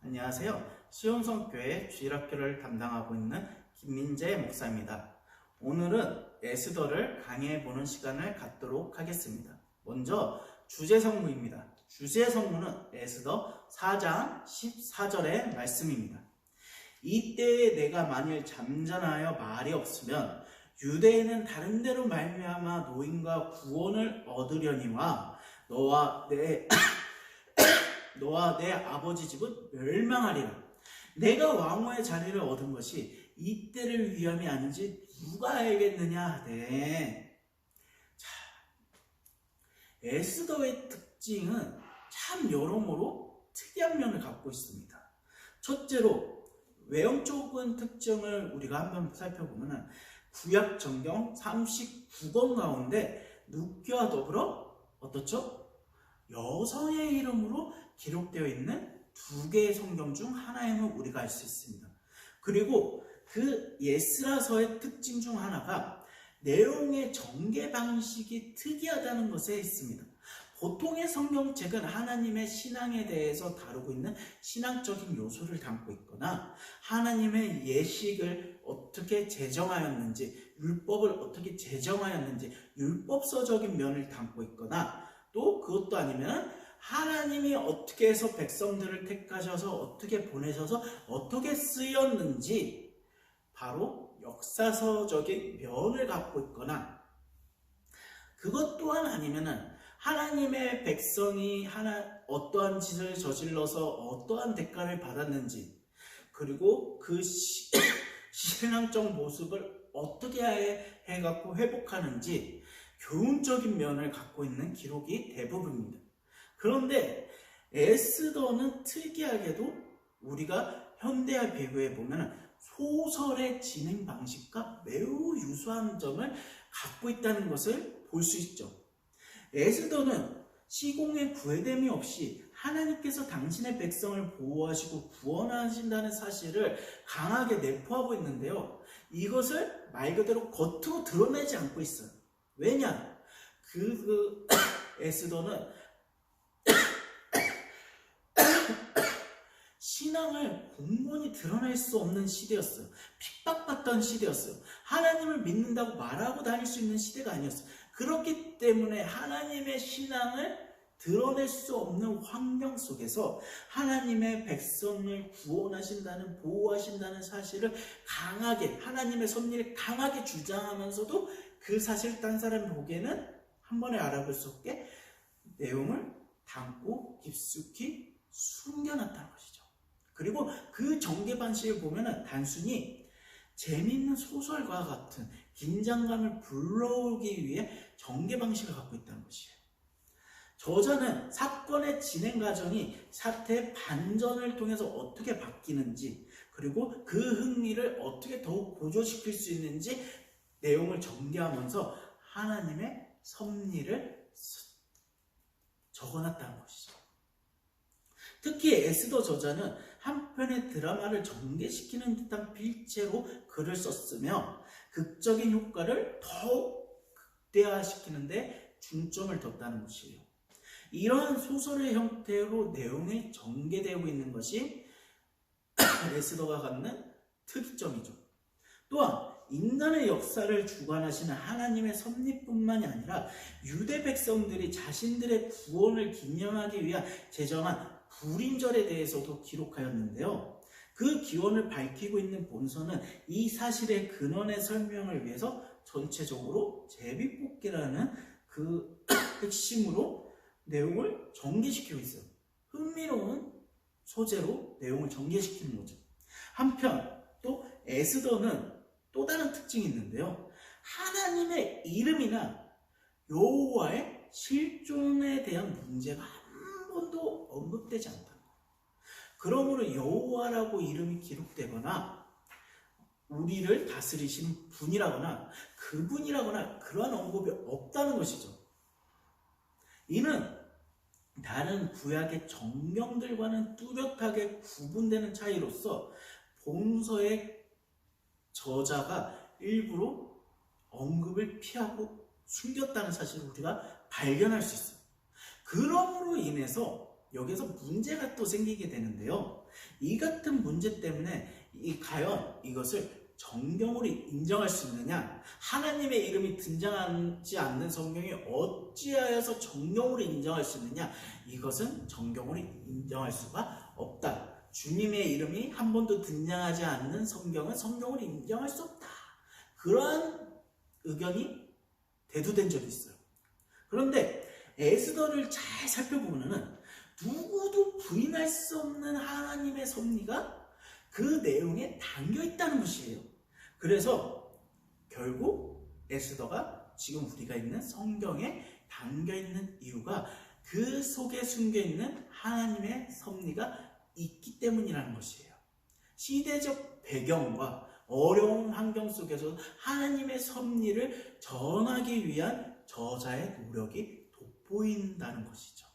안녕하세요. 시온성교회 주일학교를 담당하고 있는 김민재 목사입니다. 오늘은 에스더를 강의해보는 시간을 갖도록 하겠습니다. 먼저 주제성무입니다. 주제성무는 에스더 4장 14절의 말씀입니다. 이때에 내가 만일 잠잠하여 말이 없으면 유대인은 다른 데로 말미암아 노임과 구원을 얻으려니와 너와 내 아버지 집은 멸망하리라. 내가 왕후의 자리를 얻은 것이 이때를 위함이 아닌지 누가 알겠느냐 하되. 자, 에스더의 특징은 참 여러모로 특이한 면을 갖고 있습니다. 첫째로 외형적인 특징을 우리가 한번 살펴보면 구약 정경 39권 가운데 눕기와 더불어 어떻죠? 여성의 이름으로 기록되어 있는 두 개의 성경 중 하나임을 우리가 알 수 있습니다. 그리고 그 예스라서의 특징 중 하나가 내용의 전개 방식이 특이하다는 것에 있습니다. 보통의 성경책은 하나님의 신앙에 대해서 다루고 있는 신앙적인 요소를 담고 있거나 하나님의 예식을 어떻게 제정하였는지, 율법을 어떻게 제정하였는지 율법서적인 면을 담고 있거나, 또 그것도 아니면 하나님이 어떻게 해서 백성들을 택하셔서 어떻게 보내셔서 어떻게 쓰였는지 바로 역사서적인 면을 갖고 있거나, 그것 또한 아니면은 하나님의 백성이 어떠한 짓을 저질러서 어떠한 대가를 받았는지, 그리고 그 신앙적 모습을 어떻게 해갖고 회복하는지 교훈적인 면을 갖고 있는 기록이 대부분입니다. 그런데 에스더는 특이하게도 우리가 현대와 비교해 보면 소설의 진행 방식과 매우 유사한 점을 갖고 있다는 것을 볼 수 있죠. 에스더는 시공의 구애됨이 없이 하나님께서 당신의 백성을 보호하시고 구원하신다는 사실을 강하게 내포하고 있는데요. 이것을 말 그대로 겉으로 드러내지 않고 있어요. 왜냐? 에스더는 신앙을 공론히 드러낼 수 없는 시대였어요. 핍박받던 시대였어요. 하나님을 믿는다고 말하고 다닐 수 있는 시대가 아니었어요. 그렇기 때문에 하나님의 신앙을 드러낼 수 없는 환경 속에서 하나님의 백성을 구원하신다는, 보호하신다는 사실을 강하게, 하나님의 섭리를 강하게 주장하면서도 그 사실 딴 사람이 보기에는 한 번에 알아볼 수 없게 내용을 담고 깊숙이 숨겨놨다는 것이죠. 그리고 그 전개 방식을 보면 단순히 재미있는 소설과 같은 긴장감을 불러오기 위해 전개 방식을 갖고 있다는 것이에요. 저자는 사건의 진행 과정이 사태의 반전을 통해서 어떻게 바뀌는지, 그리고 그 흥미를 어떻게 더욱 고조시킬 수 있는지 내용을 전개하면서 하나님의 섭리를 적어놨다는 것이죠. 특히 에스더 저자는 한 편의 드라마를 전개시키는 듯한 필체로 글을 썼으며 극적인 효과를 더욱 극대화시키는 데 중점을 뒀다는 것이에요. 이러한 소설의 형태로 내용이 전개되고 있는 것이 에스더가 갖는 특이점이죠. 또한 인간의 역사를 주관하시는 하나님의 섭리뿐만이 아니라 유대 백성들이 자신들의 구원을 기념하기 위한 제정한 불임절에 대해서도 기록하였는데요. 그 기원을 밝히고 있는 본서는 이 사실의 근원의 설명을 위해서 전체적으로 제비뽑기라는 그 핵심으로 내용을 전개시키고 있어요. 흥미로운 소재로 내용을 전개시키는 거죠. 한편 또 에스더는 또 다른 특징이 있는데요. 하나님의 이름이나 여호와의 실존에 대한 문제가 한 번도 언급되지 않다. 그러므로 여호와라고 이름이 기록되거나 우리를 다스리시는 분이라거나 그분이라거나 그러한 언급이 없다는 것이죠. 이는 다른 구약의 정경들과는 뚜렷하게 구분되는 차이로서 본서의 저자가 일부러 언급을 피하고 숨겼다는 사실을 우리가 발견할 수 있어요. 그러므로 인해서 여기서 문제가 또 생기게 되는데요. 이 같은 문제 때문에 과연 이것을 정경으로 인정할 수 있느냐? 하나님의 이름이 등장하지 않는 성경이 어찌하여서 정경으로 인정할 수 있느냐? 이것은 정경으로 인정할 수가 없다. 주님의 이름이 한 번도 등장하지 않는 성경은 성경으로 인정할 수 없다. 그러한 의견이 대두된 적이 있어요. 그런데 에스더를 잘 살펴보면은 누구도 부인할 수 없는 하나님의 섭리가 그 내용에 담겨 있다는 것이에요. 그래서 결국 에스더가 지금 우리가 있는 성경에 담겨 있는 이유가 그 속에 숨겨 있는 하나님의 섭리가 있기 때문이라는 것이에요. 시대적 배경과 어려운 환경 속에서 하나님의 섭리를 전하기 위한 저자의 노력이 돋보인다는 것이죠.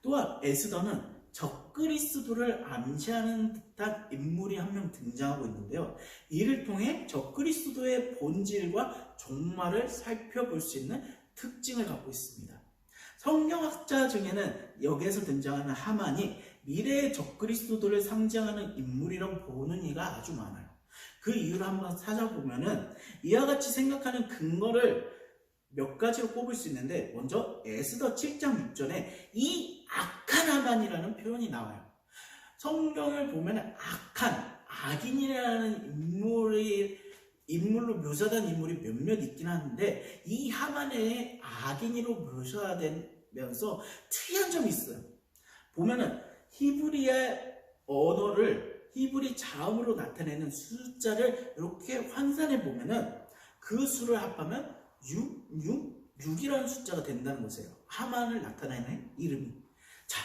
또한 에스더는 적그리스도를 암시하는 듯한 인물이 한 명 등장하고 있는데요. 이를 통해 적그리스도의 본질과 종말을 살펴볼 수 있는 특징을 갖고 있습니다. 성경학자 중에는 여기에서 등장하는 하만이 미래의 적그리스도들을 상징하는 인물이라고 보는 이가 아주 많아요. 그 이유를 한번 찾아보면은 이와 같이 생각하는 근거를 몇 가지로 꼽을 수 있는데, 먼저 에스더 7장 6절에 이 악한 하만이라는 표현이 나와요. 성경을 보면 악한, 악인이라는 인물로 묘사된 인물이 몇몇 있긴 하는데, 이 하만의 악인으로 묘사되면서 특이한 점이 있어요. 보면은 히브리의 언어를 히브리 자음으로 나타내는 숫자를 이렇게 환산해 보면은 그 수를 합하면 6이라는 숫자가 된다는 것이에요. 하만을 나타내는 이름이. 자,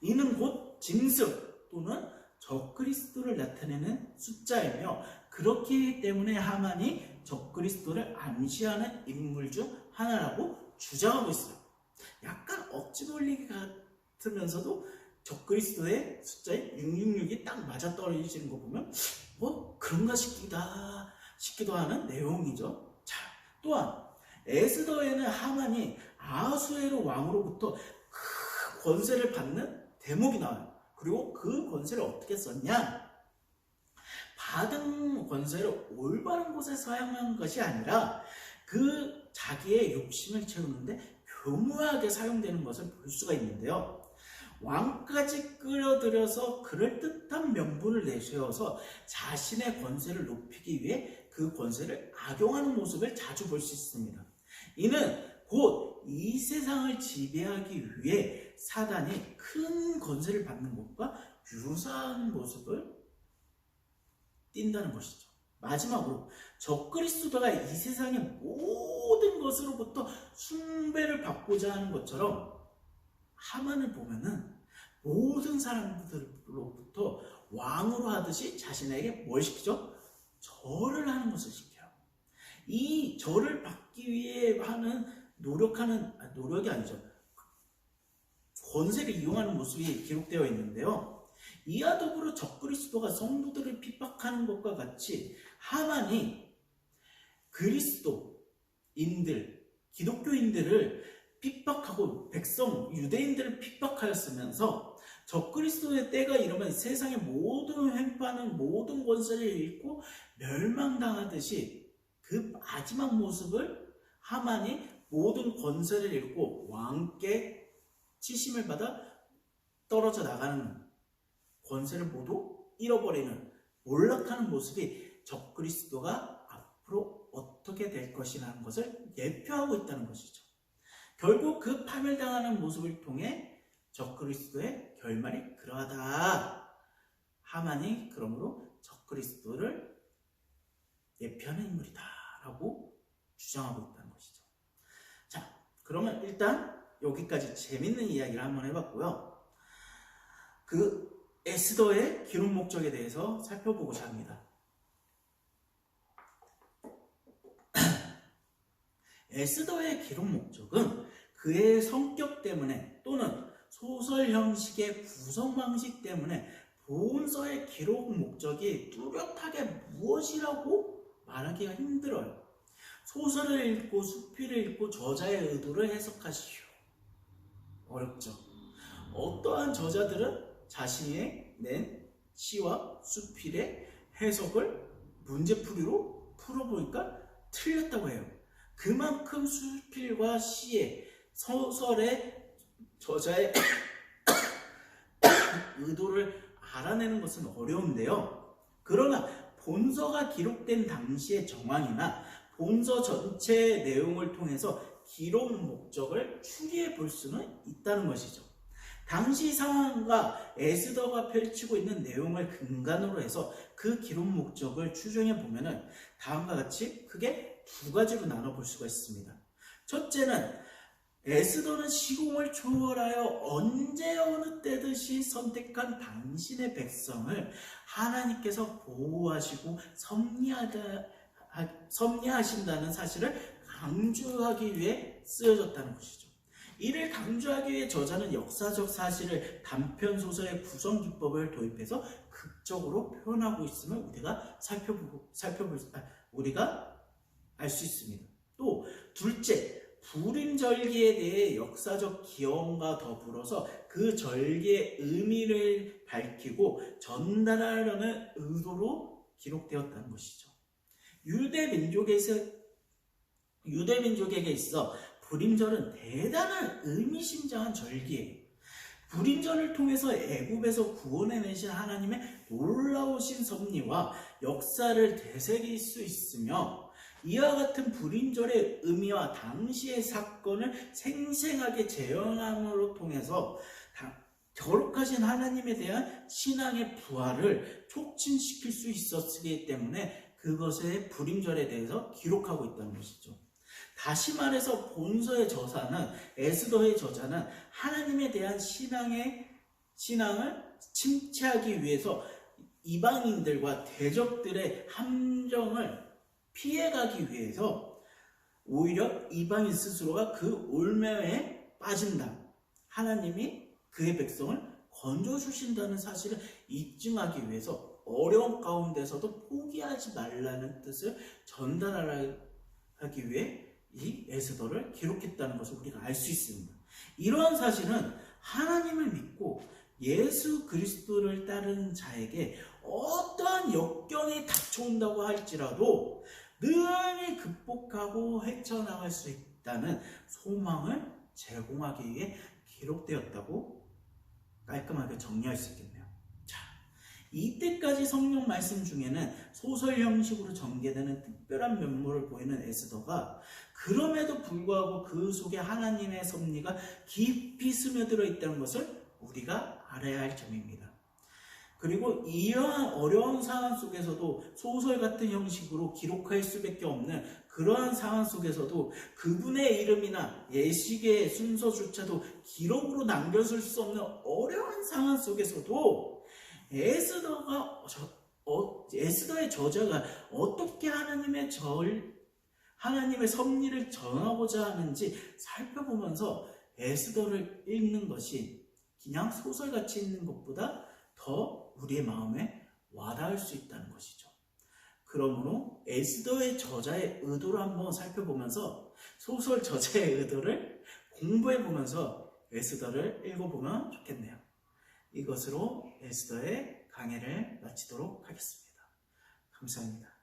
이는 곧 짐승 또는 적그리스도를 나타내는 숫자이며, 그렇기 때문에 하만이 적그리스도를 암시하는 인물 중 하나라고 주장하고 있어요. 약간 억지 논리 같으면서도 적그리스도의 숫자에 666이 딱 맞아떨어지는 거 보면 뭐 그런가 싶기도 하는 내용이죠. 자, 또한 에스더에는 하만이 아하수에로 왕으로부터 큰 권세를 받는 대목이 나와요. 그리고 그 권세를 어떻게 썼냐? 받은 권세를 올바른 곳에 사용한 것이 아니라 그 자기의 욕심을 채우는데 교묘하게 사용되는 것을 볼 수가 있는데요. 왕까지 끌어들여서 그럴듯한 명분을 내세워서 자신의 권세를 높이기 위해 그 권세를 악용하는 모습을 자주 볼 수 있습니다. 이는 곧 이 세상을 지배하기 위해 사단이 큰 권세를 받는 것과 유사한 모습을 띈다는 것이죠. 마지막으로 적그리스도가 이 세상의 모든 것으로부터 숭배를 받고자 하는 것처럼 하만을 보면은 모든 사람들로부터 왕으로 하듯이 자신에게 뭘 시키죠? 절을 하는 것을 시켜요. 이 절을 받기 위해 노력이 아니죠. 권세를 이용하는 모습이 기록되어 있는데요. 이와 더불어 적그리스도가 성도들을 핍박하는 것과 같이 하만이 그리스도인들, 기독교인들을 핍박하고 백성, 유대인들을 핍박하였으면서 적그리스도의 때가 이르면 세상의 모든 횡파는 모든 권세를 잃고 멸망당하듯이 그 마지막 모습을 하만이 모든 권세를 잃고 왕께 치심을 받아 떨어져 나가는 권세를 모두 잃어버리는 몰락하는 모습이 적그리스도가 앞으로 어떻게 될 것이라는 것을 예표하고 있다는 것이죠. 결국 그 파멸당하는 모습을 통해 적그리스도의 결말이 그러하다. 하만이 그러므로 적그리스도를 예표하는 인물이다 라고 주장하고 있다는 것이죠. 자, 그러면 일단 여기까지 재밌는 이야기를 한번 해봤고요. 그 에스더의 기록 목적에 대해서 살펴보고자 합니다. 에스더의 기록 목적은 그의 성격 때문에 또는 소설 형식의 구성 방식 때문에 본서의 기록 목적이 뚜렷하게 무엇이라고 말하기가 힘들어요. 소설을 읽고 수필을 읽고 저자의 의도를 해석하시오. 어렵죠. 어떠한 저자들은 자신이 낸 시와 수필의 해석을 문제풀이로 풀어보니까 틀렸다고 해요. 그만큼 수필과 시의 소설의 저자의 의도를 알아내는 것은 어려운데요. 그러나 본서가 기록된 당시의 정황이나 본서 전체의 내용을 통해서 기록 목적을 추리해 볼 수는 있다는 것이죠. 당시 상황과 에스더가 펼치고 있는 내용을 근간으로 해서 그 기록 목적을 추정해 보면 다음과 같이 크게 두 가지로 나눠볼 수가 있습니다. 첫째는 에스더는 시공을 초월하여 언제 어느 때듯이 선택한 당신의 백성을 하나님께서 보호하시고 섭리하신다는 사실을 강조하기 위해 쓰여졌다는 것이죠. 이를 강조하기 위해 저자는 역사적 사실을 단편 소설의 구성 기법을 도입해서 극적으로 표현하고 있음을 우리가 알 수 있습니다. 또 둘째, 불임절기에 대해 역사적 기원과 더불어서 그 절기의 의미를 밝히고 전달하려는 의도로 기록되었다는 것이죠. 유대민족에게 있어 불임절은 대단한 의미심장한 절기예요. 불임절을 통해서 애굽에서 구원해내신 하나님의 놀라우신 섭리와 역사를 되새길 수 있으며, 이와 같은 불임절의 의미와 당시의 사건을 생생하게 재현함으로 통해서 거룩하신 하나님에 대한 신앙의 부활을 촉진시킬 수 있었기 때문에 그것의 불임절에 대해서 기록하고 있다는 것이죠. 다시 말해서 본서의 저자는, 에스더의 저자는 하나님에 대한 신앙을 침체하기 위해서 이방인들과 대적들의 함정을 피해가기 위해서 오히려 이방인 스스로가 그 올매에 빠진다, 하나님이 그의 백성을 건져주신다는 사실을 입증하기 위해서 어려운 가운데서도 포기하지 말라는 뜻을 전달하기 위해 이 에스더를 기록했다는 것을 우리가 알 수 있습니다. 이러한 사실은 하나님을 믿고 예수 그리스도를 따르는 자에게 어떠한 역경이 닥쳐온다고 할지라도 능히 극복하고 헤쳐나갈 수 있다는 소망을 제공하기 위해 기록되었다고 깔끔하게 정리할 수 있겠네요. 자, 이때까지 성경 말씀 중에는 소설 형식으로 전개되는 특별한 면모를 보이는 에스더가 그럼에도 불구하고 그 속에 하나님의 섭리가 깊이 스며들어 있다는 것을 우리가 알아야 할 점입니다. 그리고 이러한 어려운 상황 속에서도 소설 같은 형식으로 기록할 수밖에 없는 그러한 상황 속에서도 그분의 이름이나 예식의 순서조차도 기록으로 남겨줄 수 없는 어려운 상황 속에서도 에스더의 저자가 어떻게 하나님의 섭리를 전하고자 하는지 살펴보면서 에스더를 읽는 것이 그냥 소설같이 읽는 것보다 더 우리의 마음에 와닿을 수 있다는 것이죠. 그러므로 에스더의 저자의 의도를 한번 살펴보면서 소설 저자의 의도를 공부해보면서 에스더를 읽어보면 좋겠네요. 이것으로 에스더의 강해를 마치도록 하겠습니다. 감사합니다.